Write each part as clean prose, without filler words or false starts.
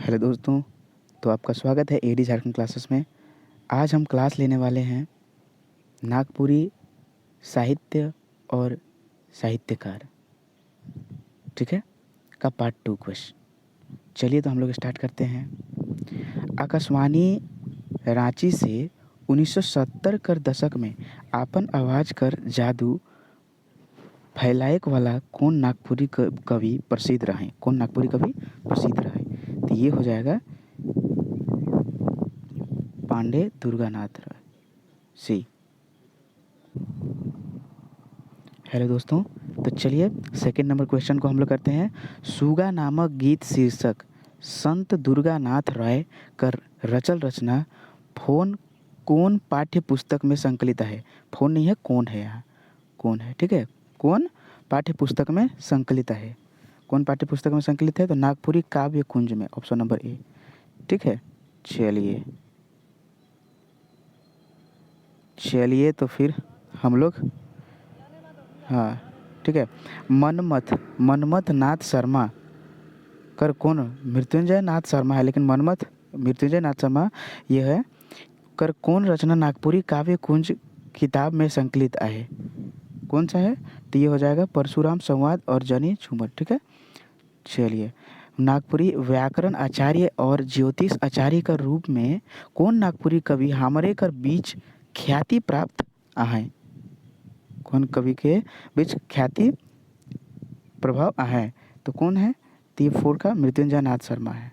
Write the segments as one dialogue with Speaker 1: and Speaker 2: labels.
Speaker 1: Hello दोस्तों, तो आपका स्वागत है एडी झारखंड क्लासेस में। आज हम क्लास लेने वाले हैं नागपुरी साहित्य और साहित्यकार, ठीक है, का पार्ट 2 क्वेश्चन। चलिए तो हम लोग स्टार्ट करते हैं। आकाशवाणी रांची से 1970 कर दशक में आपन आवाज कर जादू फैलाएक वाला कौन नागपुरी कवि प्रसिद्ध रहे? कौन नागपुरी कवि प्रसिद्ध रहे? तो ये हो जाएगा पांडे दुर्गानाथ राय सी। हेलो दोस्तों, तो चलिए सेकंड नंबर क्वेश्चन को हम लोग करते हैं। सुगा नामक गीत शीर्षक संत दुर्गानाथ राय कर रचल रचना फोन कौन पाठ्य पुस्तक में संकलित है? फोन नहीं है, कौन है, यहाँ कौन है, ठीक है। कौन पाठ्य पुस्तक में संकलित है? कौन पाठ्य पुस्तक में संकलित है? तो नागपुरी काव्य कुंज में, ऑप्शन नंबर ए, ठीक है। चलिए तो फिर हम लोग, हाँ ठीक है, मनमथ नाथ शर्मा कर कौन? मृत्युंजय नाथ शर्मा है, लेकिन मनमथ मृत्युंजय नाथ शर्मा ये है कर कौन रचना नागपुरी काव्य कुंज किताब में संकलित है? कौन सा है? तो ये हो जाएगा परशुराम संवाद और जनी झूमर, ठीक है। चलिए, नागपुरी व्याकरण आचार्य और ज्योतिष आचार्य का रूप में कौन नागपुरी कवि हमारे कर बीच ख्याति प्राप्त आहे? कौन कवि के बीच ख्याति प्रभाव आहे? तो कौन है? ती फोर का मृत्युंजय नाथ शर्मा है,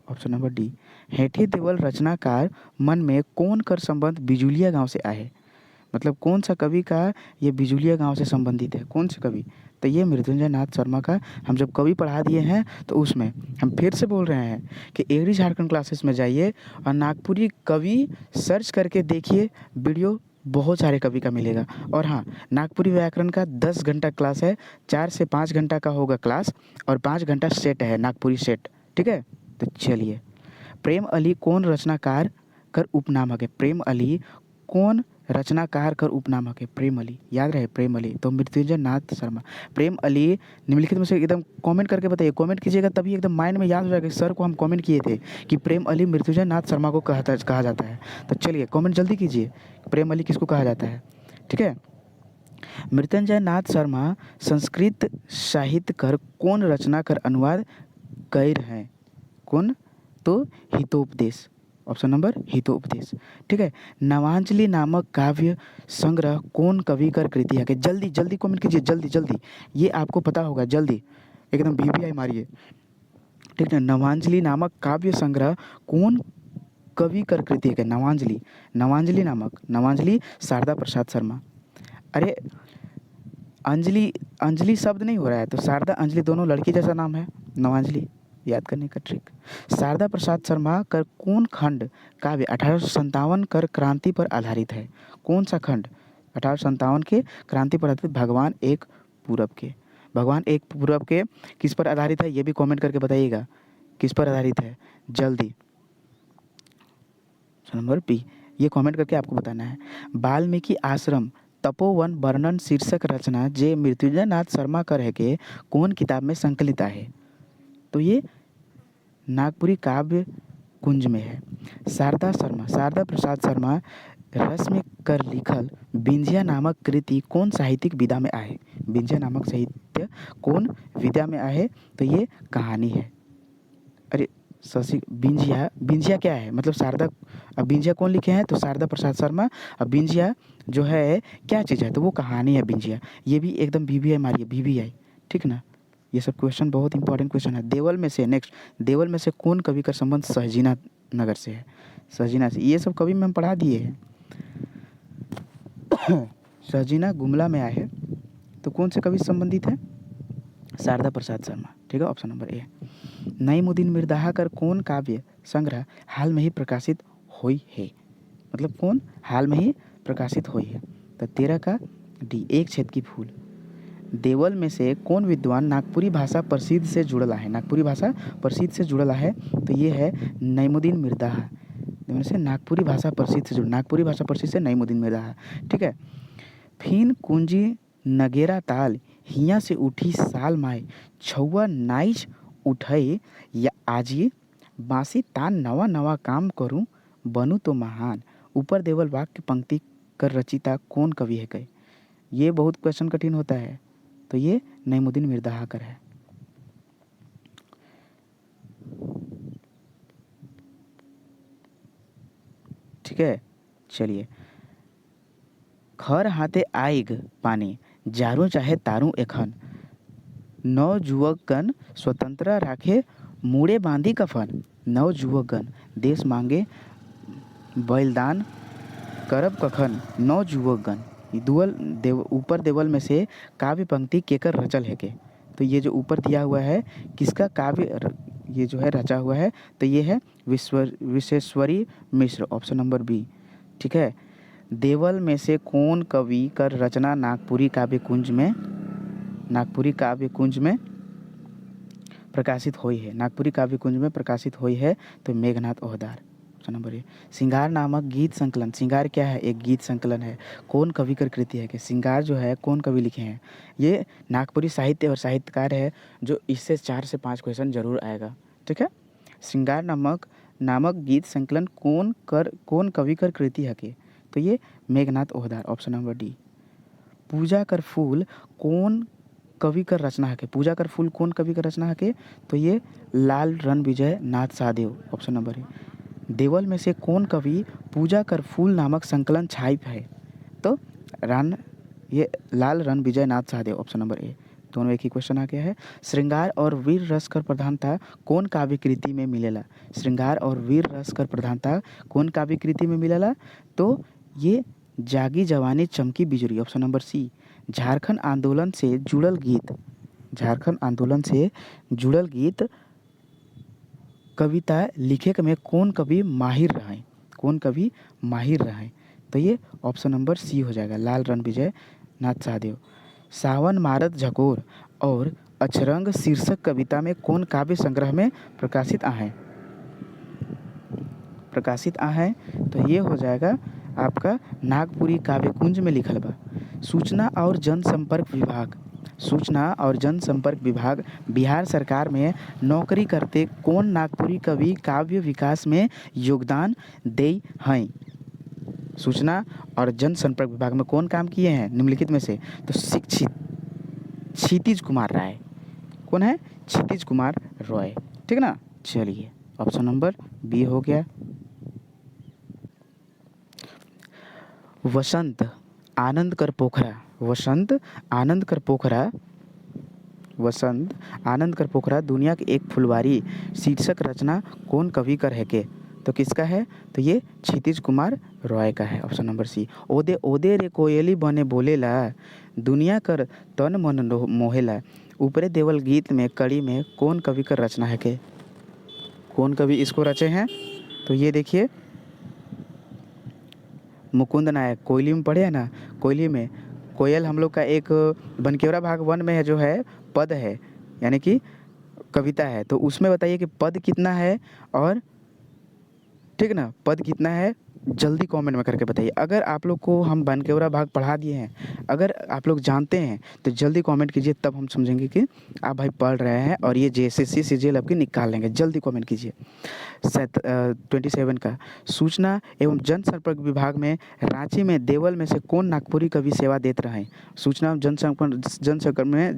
Speaker 1: ऑप्शन नंबर डी। हेठी देवल रचनाकार मन में कौन कर संबंध बिजुलिया गांव से आए? मतलब कौन सा कवि का ये बिजुलिया गांव से संबंधित है? कौन से कवि? तो ये मृत्युंजय नाथ शर्मा का हम जब कवि पढ़ा दिए हैं तो उसमें हम फिर से बोल रहे हैं कि एडी झारखंड क्लासेस में जाइए और नागपुरी कवि सर्च करके देखिए, वीडियो बहुत सारे कवि का मिलेगा। और हाँ, नागपुरी व्याकरण का 10 घंटा क्लास है, 4 से 5 घंटा का होगा क्लास और 5 घंटा सेट है, नागपुरी सेट, ठीक है। तो चलिए, प्रेम अली कौन रचनाकार कर उपनामक है? प्रेम अली कौन रचनाकार कर उपनामक है? प्रेम अली, याद रहे प्रेम अली, तो मृत्युंजय नाथ शर्मा। प्रेम अली निम्नलिखित में से एकदम कमेंट करके बताइए, कमेंट कीजिएगा तभी एकदम माइंड में याद हो जाएगा। सर को हम कमेंट किए थे कि प्रेम अली मृत्युंजय नाथ शर्मा को कहा जाता है। तो चलिए कमेंट जल्दी कीजिए, प्रेम अली किसको कहा जाता है, ठीक है। मृत्युंजय नाथ शर्मा संस्कृत साहित्य कर कौन रचना कर अनुवाद कर हैं? कौन? तो हितोपदेश, ऑप्शन नंबर हितोपदेश, ठीक है। नवांजलि नामक काव्य संग्रह कौन कवि कर कृति है? जल्दी जल्दी कमेंट कीजिए, जल्दी जल्दी, ये आपको पता होगा, जल्दी एकदम वीवीआई मारिए, ठीक है। नवांजलि नामक काव्य संग्रह कौन कवि कर कृति है? नवांजलि, नवांजलि शारदा प्रसाद शर्मा। अरे अंजलि, अंजलि शब्द नहीं हो रहा है, तो शारदा अंजलि दोनों लड़की जैसा नाम है, नवांजलि, याद करने का ट्रिक। शारदा प्रसाद शर्मा कर कौन खंड काव्य 1857 कर क्रांति पर आधारित है? कौन सा खंड 1857 के क्रांति पर आधारित? भगवान एक पूरब के, भगवान एक पूरब के किस पर आधारित है? ये भी कमेंट करके बताइएगा किस पर आधारित है, जल्दी। नंबर बी, ये कमेंट करके आपको बताना है। वाल्मीकि आश्रम तपोवन वर्णन शीर्षक रचना जे मृत्युंजय नाथ शर्मा कर है के कौन किताब में संकलित है? तो ये नागपुरी काव्य कुंज में है। शारदा प्रसाद शर्मा रस में कर लिखल बिंजिया नामक कृति कौन साहित्यिक विधा में आहे? बिंजिया नामक साहित्य कौन विधा में आहे? तो ये कहानी है। अरे शशि, बिंजिया क्या है? मतलब शारदा, अब बिंजिया कौन लिखे हैं? तो शारदा प्रसाद शर्मा। अब बिंजिया जो है क्या चीज़ है? तो वो कहानी है बिंजिया। ये भी एकदम वीवीआई मारिए, वीवीआई, ठीक ना। ये सब क्वेश्चन बहुत इंपॉर्टेंट क्वेश्चन है। देवल में से नेक्स्ट, देवल में से कौन कवि का संबंध सहजीना नगर से है? सहजीना से, ये सब कवि में हम पढ़ा दिए हैं। सहजीना गुमला में आए हैं, तो कौन से कवि संबंधित है? शारदा प्रसाद शर्मा, ठीक है, option number A. Naimuddin Mirza कर कौन काव्य संग्रह हाल में ही प्रकाशित हुई है? मतलब कौन हाल में ही प्रकाशित हुई है? तो 13 का डी, एक छेद की फूल। देवल में से कौन विद्वान नागपुरी भाषा प्रसिद्ध से जुड़ला है? नागपुरी भाषा प्रसिद्ध से जुड़ला है, तो ये है नईमुद्दीन मिर्ज़ा। में से नागपुरी भाषा प्रसिद्ध से जुड़, नागपुरी भाषा प्रसिद्ध से नईमुद्दीन मिर्ज़ा, ठीक है। फिन कुंजी नगेरा ताल हिया से उठी साल माए छुआ नाइच उठई या आजी बांसी तान नवा नवा काम करूं बनूं तो महान, ऊपर देवल वाक्य पंक्ति कर रचिता कौन कवि है कहे। ये बहुत क्वेश्चन कठिन होता है, तो ये नईमुद्दीन मिर्ज़ाकर है। ठीक है, चलिए। खर हाथे आइग पानी जारू चाहे तारू एखन, नव युवकगण स्वतंत्र राखे मुड़े बांधी कफन। नव युवकगण देश मांगे बलिदान करब कखन, नव युवकगण। ऊपर देवल में से काव्य पंक्ति केकर रचल है के। तो ये जो ऊपर दिया हुआ है किसका काव्य ये जो है रचा हुआ है, तो ये है विश्वेश्वरी मिश्र, ऑप्शन नंबर बी। ठीक है, देवल में से कौन कवि कर रचना नागपुरी काव्य कुंज में प्रकाशित हुई है। नागपुरी काव्य कुंज में प्रकाशित हुई है तो मेघनाथ ओहदार, ऑप्शन नंबर ए। श्रृंगार नामक गीत संकलन, श्रृंगार क्या है, एक गीत संकलन है, कौन कवि कर कृति है कि श्रृंगार जो है कौन कवि लिखे हैं। ये नागपुरी साहित्य और साहित्यकार है, जो इससे 4 से 5 क्वेश्चन जरूर आएगा। ठीक है, श्रृंगार नामक गीत संकलन कौन कवि कर कृति है कि, तो ये मेघनाथ ओहदार, ऑप्शन नंबर डी। पूजा कर फूल कौन कवि कर रचना है के, पूजा कर फूल कौन कवि कर रचना है के, तो ये लाल रणविजय नाथ सहदेव, ऑप्शन नंबर ए। देवल में से कौन कवि पूजा कर फूल नामक संकलन छाप है, तो ये लाल रणविजय नाथ सहदेव, ऑप्शन नंबर ए। दोनों एक ही क्वेश्चन आ गया है। श्रृंगार और वीर रस कर प्रधानता कौन काव्य कृति में मिलेला, श्रृंगार और वीर रस कर प्रधानता कौन काव्य कृति में मिलेला, तो ये जागी जवानी चमकी बिजुरी, ऑप्शन नंबर सी। झारखंड आंदोलन से जुड़ल गीत कविता लिखे में कौन कवि माहिर रहे, तो ये ऑप्शन नंबर सी हो जाएगा, लाल रणविजय नाथ सहदेव। सावन मारत झकोर और अचरंग शीर्षक कविता में कौन काव्य संग्रह में प्रकाशित आहे, तो ये हो जाएगा आपका नागपुरी काव्य कुंज में लिखल बा। सूचना और जनसंपर्क विभाग बिहार सरकार में नौकरी करते कौन नागपुरी कवि काव्य विकास में योगदान दे हैं। सूचना और जनसंपर्क विभाग में कौन काम किए हैं निम्नलिखित में से, तो क्षितिज कुमार राय। कौन है, क्षितिज कुमार रॉय। ठीक ना, चलिए ऑप्शन नंबर बी हो गया। वसंत आनंद कर पोखरा दुनिया की एक फुलवारी शीर्षक रचना कौन कवि कर है के, तो किसका है, तो ये क्षितिज कुमार रॉय का है, ऑप्शन नंबर सी। ओदे ओदे रे कोयली बने बोलेला दुनिया कर तन मन मोहेला, ऊपरे देवल गीत में कड़ी में कौन कवि कर रचना है के, कौन कवि इसको रचे हैं, तो ये देखिए मुकुंद नायक। कोयली में पढ़े हैं ना, कोयली में कोयल हम लोग का एक बनकेवरा भाग 1 में है जो है पद है, यानी कि कविता है, तो उसमें बताइए कि पद कितना है, और ठीक ना, पद कितना है जल्दी कमेंट में करके बताइए। अगर आप लोग को हम बनकेवरा भाग पढ़ा दिए हैं, अगर आप लोग जानते हैं तो जल्दी कमेंट कीजिए, तब हम समझेंगे कि आप भाई पढ़ रहे हैं और ये JSSC CGL आपकी निकाल लेंगे। जल्दी कमेंट कीजिए। 27 का सूचना एवं जनसंपर्क विभाग में रांची में देवल में से कौन नागपुरी कवि सेवा देते रहे। सूचना एवं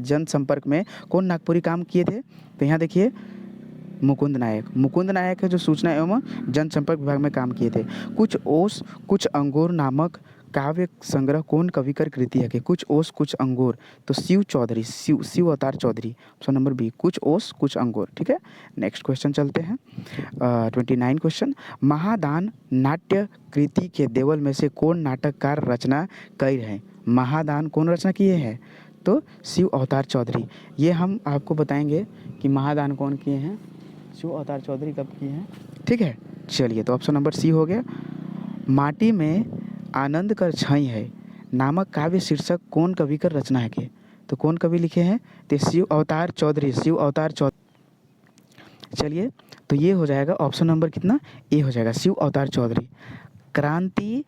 Speaker 1: जनसंपर्क में कौन नागपुरी काम किए थे, तो यहाँ देखिए मुकुंद नायक है जो सूचना एवं जनसंपर्क विभाग में काम किए थे। कुछ ओस कुछ अंगूर नामक काव्य संग्रह कौन कवि कर कृति है कि, कुछ ओस कुछ अंगूर, तो शिव अवतार चौधरी, ऑप्शन नंबर बी, कुछ ओस कुछ अंगूर। ठीक है, नेक्स्ट क्वेश्चन चलते हैं। 29 क्वेश्चन, महादान नाट्य कृति के देवल में से कौन नाटककार रचना कई है। महादान कौन रचना किए हैं, तो शिव अवतार चौधरी। ये हम आपको बताएंगे कि महादान कौन किए हैं, शिव अवतार चौधरी कब किए हैं। ठीक है, चलिए तो ऑप्शन नंबर सी हो गया। माटी में आनंद कर छाई है नामक काव्य शीर्षक कौन कवि कर रचना है के, तो कौन कवि लिखे हैं, तो शिव अवतार चौधरी। चलिए तो ये हो जाएगा ऑप्शन नंबर कितना, ए हो जाएगा, शिव अवतार चौधरी। क्रांति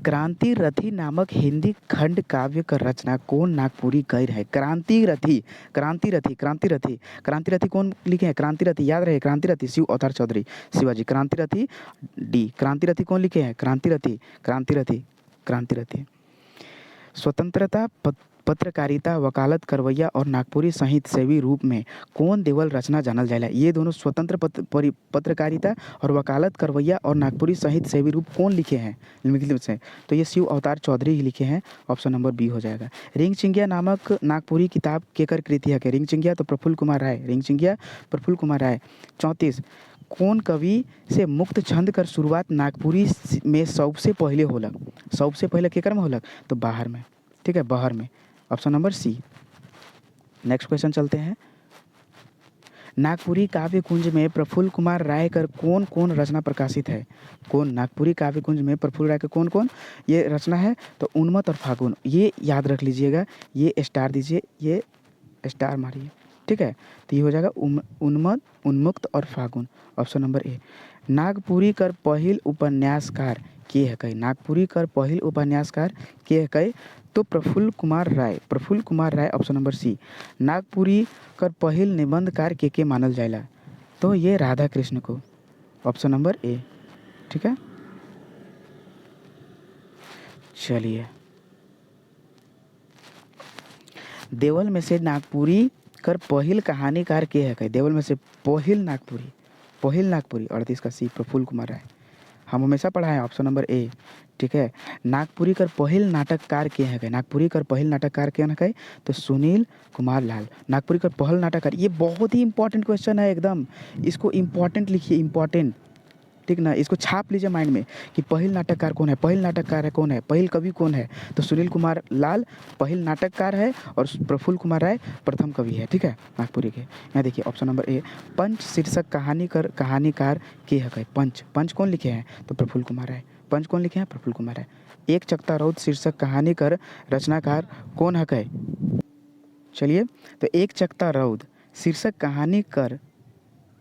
Speaker 1: क्रांति रथी नामक हिंदी खंड काव्य का रचना कौन नागपुरी कर है? क्रांति रथी, क्रांति रथी, क्रांति रथी, क्रांति रथी कौन लिखे हैं? क्रांति रथी याद रहे, क्रांति रथी शिव अवतार चौधरी शिवाजी। क्रांति रथी डी, क्रांति रथी कौन लिखे हैं? क्रांति रथी, क्रांति रथी, क्रांति रथी। स्वतंत्रता पत्रकारिता वकालत करवैया और नागपुरी साहित्य सेवी रूप में कौन देवल रचना जानल जाला? ये दोनों स्वतंत्र पत्रकारिता और वकालत करवैया और नागपुरी साहित्य सेवी रूप कौन लिखे हैं निम्नलिखित से? तो ये शिव अवतार चौधरी ही लिखे हैं, ऑप्शन नंबर बी हो जाएगा। रिंग चिंगिया नामक नागपुरी किताब केकर कृति है? रिंग चिंगिया तो प्रफुल्ल कुमार राय, रिंग चिंगिया प्रफुल्ल कुमार राय। 34 कौन कवि से मुक्त छंद कर शुरुआत नागपुरी में सबसे पहले होलक? सबसे पहले केकर में होलक? तो बाहर में, ठीक है, बाहर में, option number C. Next question चलते हैं। नागपुरी काव्य कुंज में प्रफुल्ल कुमार राय कर कौन कौन रचना प्रकाशित है? कौन नागपुरी काव्य कुंज में प्रफुल्ल राय का कौन कौन ये रचना है? तो उन्मत्त और फागुन, ये याद रख लीजिएगा, ये स्टार दीजिए, ये स्टार मारिए, ठीक है। तो ये हो जाएगा उन्मत्त, उन्मुक्त और फागुन, ऑप्शन नंबर ए। नागपुरी कर पहिल उपन्यासकार के है कई? नागपुरी कर पहिल उपन्यासकार के है कई? तो प्रफुल्ल कुमार राय, प्रफुल्ल कुमार राय, ऑप्शन नंबर सी। नागपुरी कर पहिल निबंधकार के मानल जाएला? तो ये राधा कृष्ण को, ऑप्शन नंबर ए, ठीक है। चलिए, देवल में से नागपुरी कर पहिल कहानीकार के है कई? देवल में से पहिल नागपुरी, पहिल नागपुरी 38 का सी प्रफुल्ल कुमार राय, हम हमेशा पढ़ा है, ऑप्शन नंबर ए, ठीक है। नागपुरी कर पहिल नाटककार के हैं? नागपुरी कर पहिल नाटककार के हैं? तो सुनील कुमार लाल। नागपुरी कर पहल नाटककार, ये बहुत ही इंपॉर्टेंट क्वेश्चन है एकदम, इसको इम्पॉर्टेंट लिखिए, इम्पॉर्टेंट, ठीक ना, इसको छाप लीजिए माइंड में कि पहिल नाटककार कौन है, पहिल नाटककार है कौन है, पहिल कवि कौन है? तो सुनील कुमार लाल पहिल नाटककार है और प्रफुल्ल कुमार राय प्रथम कवि है, ठीक है, नागपुरी के। यहाँ देखिए ऑप्शन नंबर ए, पंच शीर्षक कहानीकार के है? पंच, पंच कौन लिखे हैं? तो प्रफुल्ल कुमार राय। पंच कौन लिखे हैं? प्रफुल्ल कुमार राय। एक चकता रौद शीर्षक कहानीकार रचनाकार कौन है? चलिए, तो एक चकता रौद शीर्षक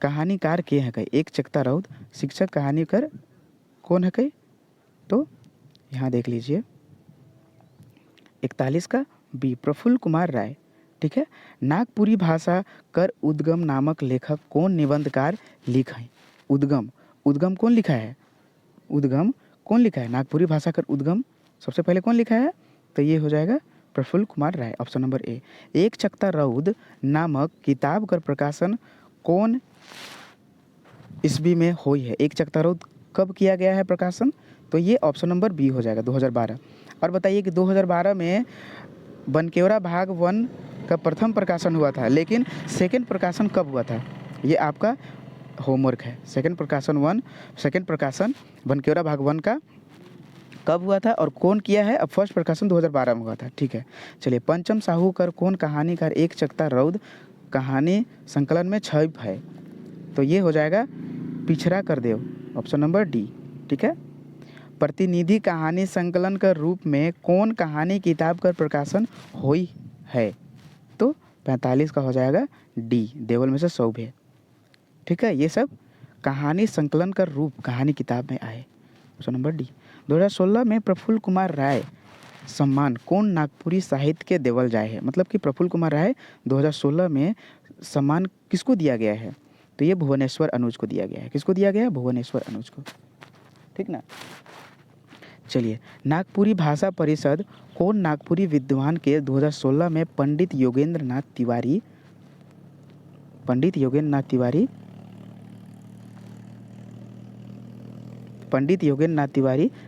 Speaker 1: कहानीकार के हैं? एक चकता रौद शीर्षक कहानीकार कौन है? तो यहाँ देख लीजिए 41 का बी प्रफुल्ल कुमार राय, ठीक है। नागपुरी भाषा कर उद्गम नामक लेखक कौन निबंधकार लिखा है? उद्गम, उद्गम कौन लिखा है? उद्गम कौन लिखा है? नागपुरी भाषा कर उद्गम सबसे पहले कौन लिखा है? तो ये हो जाएगा प्रफुल्ल कुमार राय, ऑप्शन नंबर ए। एक चकता रौद नामक किताब कर प्रकाशन कौन ईस्वी में हुई है? एक चकता रौद कब किया गया है प्रकाशन? तो ये ऑप्शन नंबर बी हो जाएगा, 2012। और बताइए कि 2012 में बनकेवरा भाग 1 का प्रथम प्रकाशन हुआ था, लेकिन सेकंड प्रकाशन कब हुआ था? ये आपका होमवर्क है। सेकंड प्रकाशन बनकेवरा भाग 1 का कब हुआ था और कौन किया है? अब फर्स्ट प्रकाशन 2012 में हुआ था, ठीक है। चलिए, पंचम साहूकर कौन कहानीकार एक चकता रौद कहानी संकलन में छप है? तो ये हो जाएगा पिछड़ा कर देव, ऑप्शन नंबर डी, ठीक है। प्रतिनिधि कहानी संकलन का रूप में कौन कहानी किताब का प्रकाशन हुई है? तो 45 का हो जाएगा डी, देवल में से सौभे, ठीक है। ये सब कहानी संकलन का रूप कहानी किताब में आए, ऑप्शन नंबर डी। 2016 में प्रफुल्ल कुमार राय सम्मान कौन नागपुरी साहित्य के देवल जाए है? मतलब कि प्रफुल्ल कुमार राय 2016 में सम्मान किसको दिया गया है? तो ये भुवनेश्वर अनुज को दिया गया है। किसको दिया गया है? भुवनेश्वर अनुज को, ठीक ना। चलिए, नागपुरी भाषा परिषद कौन नागपुरी विद्वान के 2016 में पंडित योगेंद्र नाथ तिवारी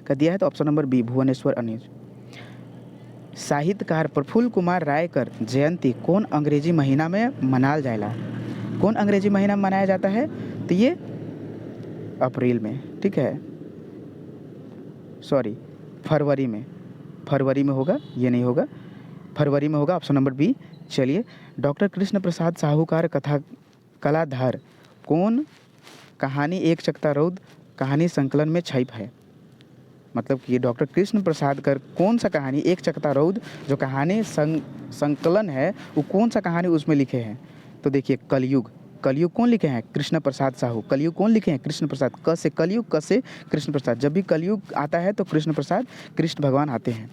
Speaker 1: का दिया है? तो ऑप्शन नंबर बी भुवनेश्वर अनुज। साहित्यकार प्रफुल्ल कुमार राय कर जयंती कौन अंग्रेजी महीना में मनाल जाएला? कौन अंग्रेजी महीना में मनाया जाता है? तो ये अप्रैल में, ठीक है, सॉरी फरवरी में होगा, ये नहीं होगा, फरवरी में होगा, ऑप्शन नंबर बी। चलिए, डॉक्टर कृष्ण प्रसाद साहूकार कलाधार कौन कहानी एक चकता रौद कहानी संकलन में छप है? मतलब कि डॉक्टर कृष्ण प्रसाद कर कौन सा कहानी एक चकता रौद जो कहानी संकलन है वो कौन सा कहानी उसमें लिखे हैं? तो देखिए, कलयुग, कलयुग कौन लिखे हैं? कृष्ण प्रसाद साहू। कलयुग कौन लिखे हैं? कृष्ण प्रसाद। क से कलयुग, क से कृष्ण प्रसाद। जब भी कलयुग आता है तो कृष्ण प्रसाद, कृष्ण भगवान आते हैं।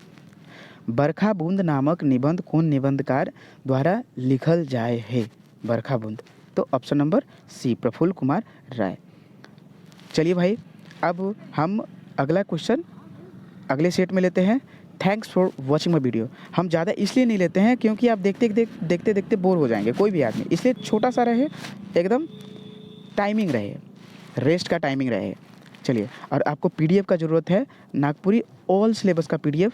Speaker 1: बरखा बूंद नामक निबंध कौन निबंधकार द्वारा लिखल जाए है? बरखा बूंद। तो option number C, Prafull Kumar Rai. चलिए भाई, अब हम अगला क्वेश्चन अगले सेट में लेते हैं। Thanks for watching my video. हम ज़्यादा इसलिए नहीं लेते हैं क्योंकि आप देखते देखते बोर हो जाएंगे, कोई भी आदमी, इसलिए छोटा सा रहे, एकदम टाइमिंग रहे, रेस्ट का टाइमिंग रहे। चलिए, और आपको पीडीएफ का ज़रूरत है, नागपुरी ऑल सिलेबस का पीडीएफ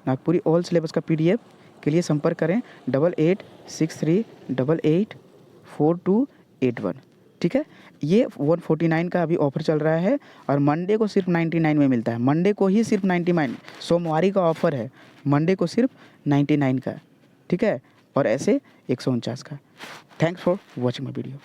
Speaker 1: नागपुरी ऑल सिलेबस का पीडीएफ के लिए संपर्क करें 8863884281। ठीक है, ये 149 का अभी ऑफर चल रहा है और मंडे को सिर्फ 99 में मिलता है। मंडे को ही सिर्फ 99, सोमवारी का ऑफर है, मंडे को सिर्फ 99 का। ठीक है, और ऐसे 149 का। Thanks for watching my video.